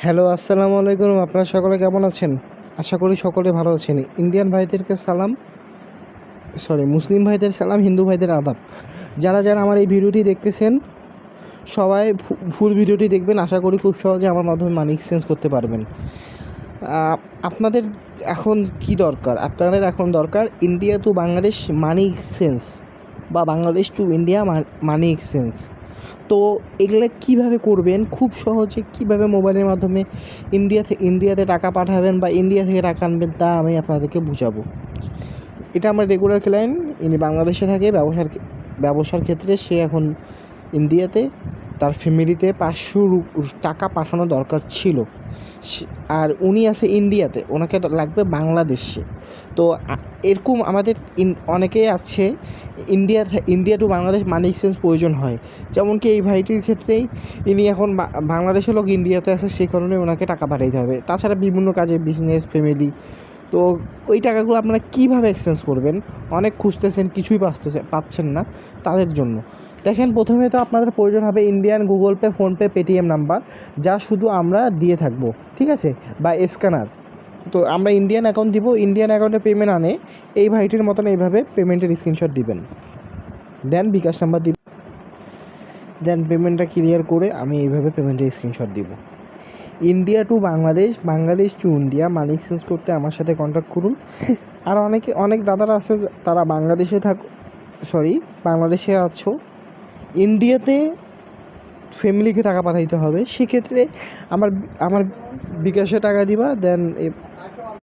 Hello, আসসালামু আলাইকুম। আপনারা সকলে কেমন আছেন? আশা করি সকলে ভালো আছেন। ইন্ডিয়ান ভাইদেরকে সালাম, মুসলিম ভাইদের সালাম, হিন্দু ভাইদের আদাব। যারা যারা আমার এই ভিডিওটি দেখতেছেন সবাই ফুল ভিডিওটি দেখবেন। আশা করি খুব সহজে আমার মাধ্যমে মানি এক্সচেঞ্জ করতে পারবেন। আপনাদের এখন কি দরকার? আপনাদের এখন দরকার India to Bangladesh money exchange বা Bangladesh to India money exchange. তো এগুলো কীভাবে করবেন, খুব সহজে কীভাবে মোবাইলের মাধ্যমে ইন্ডিয়াতে টাকা পাঠাবেন বা ইন্ডিয়া থেকে টাকা আনবেন, তা আমি আপনাদেরকে বুঝাবো। এটা আমার রেগুলার ক্লায়েন্ট, ইনি বাংলাদেশে থাকে। ব্যবসার ক্ষেত্রে সে এখন ইন্ডিয়াতে, তার ফ্যামিলিতে 500 টাকা পাঠানো দরকার ছিল, আর উনি আছে ইন্ডিয়াতে, ওনাকে লাগবে বাংলাদেশে। তো এরকম আমাদের অনেকেই আছে India to Bangladesh money exchange প্রয়োজন হয়। যেমন কি এই ভাইটির ক্ষেত্রেই, ইনি এখন বাংলাদেশের লোক ইন্ডিয়াতে আছে, সেই কারণে ওনাকে টাকা পাঠাইতে হবে। তাছাড়া বিভিন্ন কাজে, বিজনেস, ফ্যামিলি। তো ওই টাকাগুলো আপনারা কীভাবে এক্সচেঞ্জ করবেন, অনেক খুঁজতেছেন, কিছুই পাচ্ছেন না, তাদের জন্য দেখেন, প্রথমে তো আপনাদের প্রয়োজন হবে Indian Google pay, PhonePe, Paytm number, যা শুধু আমরা দিয়ে থাকবো, ঠিক আছে, বা স্ক্যানার। তো আমরা ইন্ডিয়ান অ্যাকাউন্ট দিব, ইন্ডিয়ান অ্যাকাউন্টে পেমেন্ট আনে এই ভাইটির মতন এইভাবে পেমেন্টের স্ক্রিনশট দিবেন, দেন বিকাশ নাম্বার দিব, দেন পেমেন্টটা ক্লিয়ার করে আমি এইভাবে পেমেন্টের স্ক্রিনশট দিব। India to Bangladesh, Bangladesh to India money exchange করতে আমার সাথে কন্ট্যাক্ট করুন। আর অনেক দাদারা আছে, তারা বাংলাদেশে আছো, ইন্ডিয়াতে ফ্যামিলিকে টাকা পাঠাইতে হবে, সেক্ষেত্রে আমার বিকাশে টাকা দিবা, দেন